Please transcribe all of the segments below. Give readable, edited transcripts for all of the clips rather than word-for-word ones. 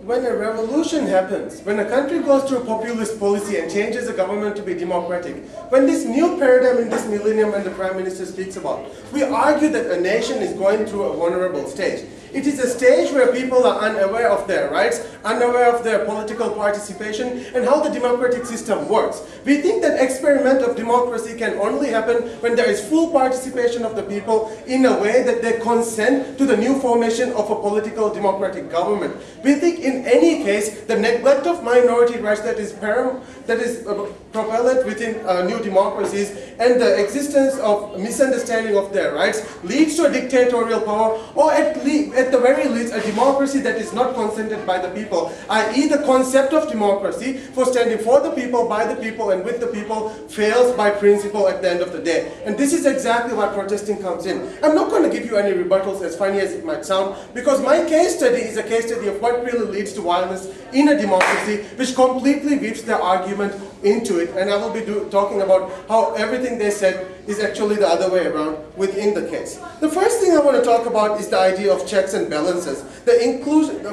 when a revolution happens, when a country goes through populist policy and changes the government to be democratic, when this new paradigm in this millennium and the Prime Minister speaks about, we argue that a nation is going through a vulnerable stage. It is a stage where people are unaware of their rights, unaware of their political participation, and how the democratic system works. We think that experiment of democracy can only happen when there is full participation of the people in a way that they consent to the new formation of a political democratic government. We think in any case, the neglect of minority rights that is propelled within new democracies and the existence of misunderstanding of their rights leads to a dictatorial power, or at the very least a democracy that is not consented by the people, i.e. the concept of democracy for standing for the people, by the people and with the people fails by principle at the end of the day. And this is exactly why protesting comes in. I'm not going to give you any rebuttals, as funny as it might sound, because my case study is a case study of what really leads to violence in a democracy, which completely weaves their argument into it, and I will be talking about how everything they said is actually the other way around within the case. The first thing I want to talk about is the idea of checks and balances.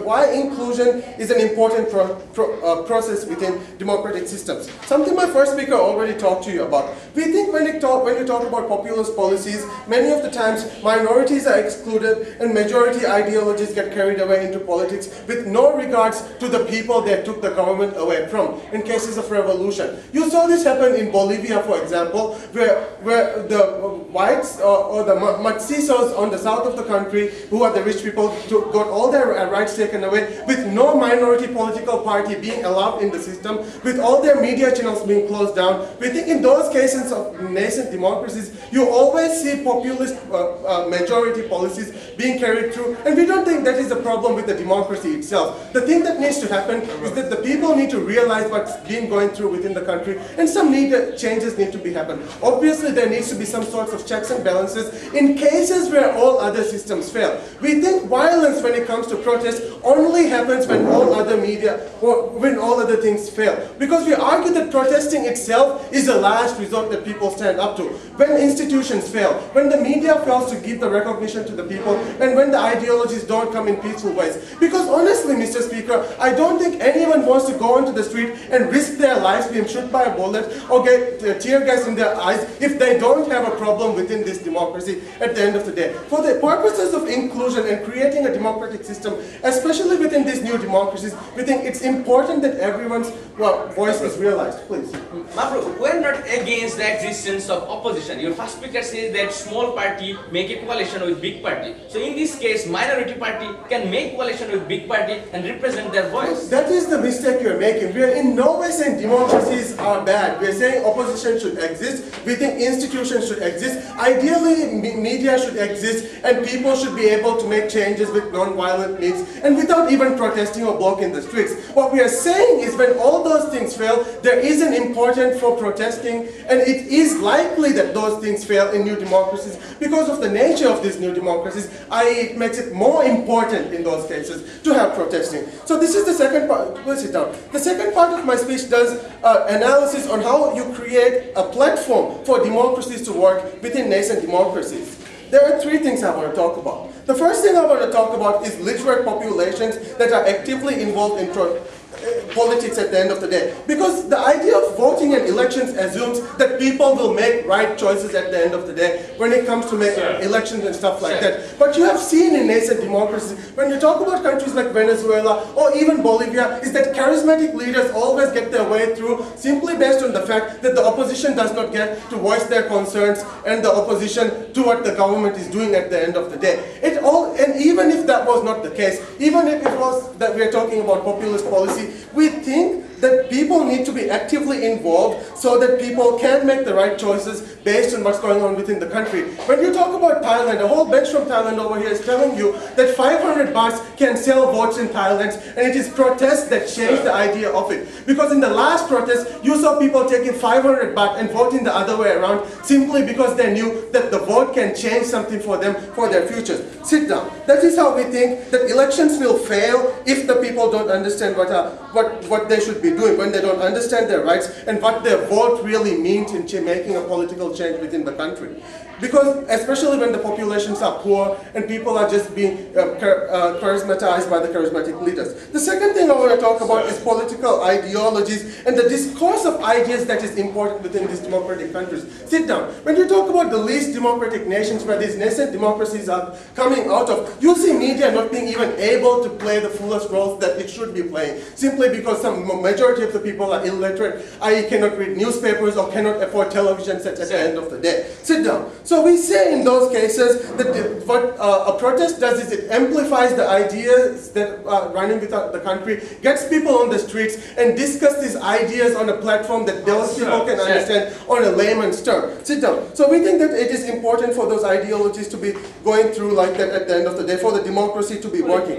Why inclusion is an important process within democratic systems. Something my first speaker already talked to you about. We think when you talk about populist policies, many of the times minorities are excluded and majority ideologies get carried away into politics with no regards to the people they took the government away from in cases of revolution. You saw this happen in Bolivia, for example, where the whites or the mestizos on the south of the country, who are the rich people, got all their rights taken away, with no minority political party being allowed in the system, with all their media channels being closed down. We think in those cases of nascent democracies, you always see populist majority policies being carried through, and we don't think that is a problem with the democracy itself. The thing that needs to happen is that the people need to realize what's been going through within the country, and some changes need to be happen. Obviously, there needs to be some sorts of checks and balances in cases where all other systems fail. We think violence when it comes to protest only happens when all other media or when all other things fail. Because we argue that protesting itself is the last resort that people stand up to. When institutions fail, when the media fails to give the recognition to the people, and when the ideologies don't come in peaceful ways. Because honestly, Mr. Speaker, I don't think anyone wants to go onto the street and risk their lives being shot by a bullet or get tear gas in their eyes if they don't have a problem within this democracy at the end of the day. For the purposes of inclusion and creating a democratic system, especially within these new democracies, we think it's important that everyone's voice is realized. Please. Mabro, we're not against the existence of opposition. Your first speaker says that small party make a coalition with big party. So in this case, minority party can make coalition with big party and represent their voice. That is the mistake you're making. We are in no way saying democracies are bad. We are saying opposition should exist. We think institutions should exist. Ideally, media should exist, and people should be able to make changes with non-violent means and without even protesting or blocking the streets. What we are saying is when all those things fail, there is an importance for protesting, and it is likely that those things fail in new democracies because of the nature of these new democracies, i.e. it makes it more important in those cases to have protesting. So this is the second part. Please sit down. The second part of my speech does analysis on how you create a platform for democracies to work within nascent democracies. There are three things I want to talk about. The first thing I want to talk about is literate populations that are actively involved in politics at the end of the day. Because the idea of voting and elections assumes that people will make right choices at the end of the day when it comes to elections and stuff like that. But you have seen in nascent democracies, when you talk about countries like Venezuela or even Bolivia, is that charismatic leaders always get their way through simply based on the fact that the opposition does not get to voice their concerns and the opposition to what the government is doing at the end of the day. And even if that was not the case, even if it was that we are talking about populist policy, we think that people need to be actively involved so that people can make the right choices based on what's going on within the country. When you talk about Thailand, a whole bench from Thailand over here is telling you that 500 bahts can sell votes in Thailand, and it is protests that change the idea of it. Because in the last protest, you saw people taking 500 baht and voting the other way around simply because they knew that the vote can change something for them, for their futures. Sit down. That is how we think that elections will fail if the people don't understand what they should be doing, when they don't understand their rights and what their vote really means in making a political change within the country. Because especially when the populations are poor and people are just being charismatized by the charismatic leaders. The second thing I want to talk about is political ideologies and the discourse of ideas that is important within these democratic countries. Sit down. When you talk about the least democratic nations where these nascent democracies are coming out of, you'll see media not being even able to play the fullest roles that it should be playing, simply because some majority of the people are illiterate, i.e. cannot read newspapers or cannot afford television sets at the end of the day. Sit down. So we say in those cases that what a protest does is it amplifies the ideas that are running within the country, gets people on the streets and discuss these ideas on a platform that those people can understand on a layman's term. Sit down. So we think that it is important for those ideologies to be going through like that at the end of the day, for the democracy to be working.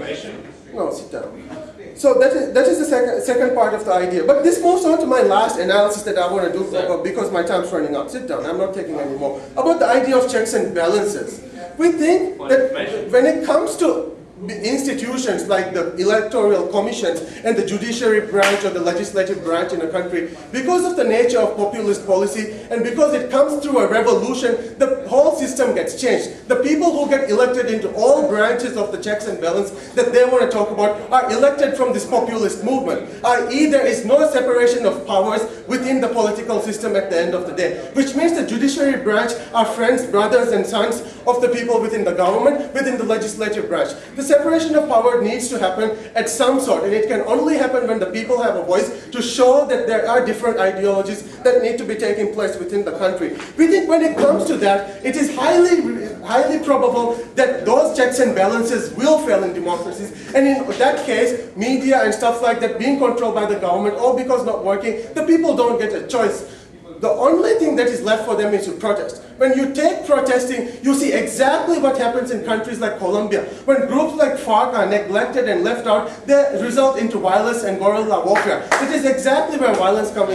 No, sit down. So that is the second part of the idea. But this moves on to my last analysis that I want to do because my time's running out. Sit down, I'm not taking any more. About the idea of checks and balances. We think that when it comes to institutions like the electoral commissions and the judiciary branch or the legislative branch in a country, because of the nature of populist policy and because it comes through a revolution, the whole system gets changed. The people who get elected into all branches of the checks and balance that they want to talk about are elected from this populist movement, i.e. there is no separation of powers within the political system at the end of the day, which means the judiciary branch are friends, brothers and sons of the people within the government, within the legislative branch. The separation of power needs to happen at some sort, and it can only happen when the people have a voice to show that there are different ideologies that need to be taking place within the country. We think when it comes to that, it is highly probable that those checks and balances will fail in democracies, and in that case, media and stuff like that being controlled by the government, all because not working, the people don't get a choice. The only thing that is left for them is to protest. When you take protesting, you see exactly what happens in countries like Colombia. When groups like FARC are neglected and left out, they result into violence and guerrilla warfare. It is exactly where violence comes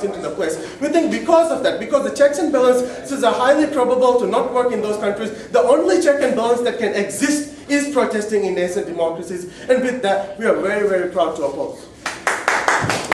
into the place. We think because of that, because the checks and balances are highly probable to not work in those countries, the only check and balance that can exist is protesting in nascent democracies. And with that, we are very, very proud to oppose.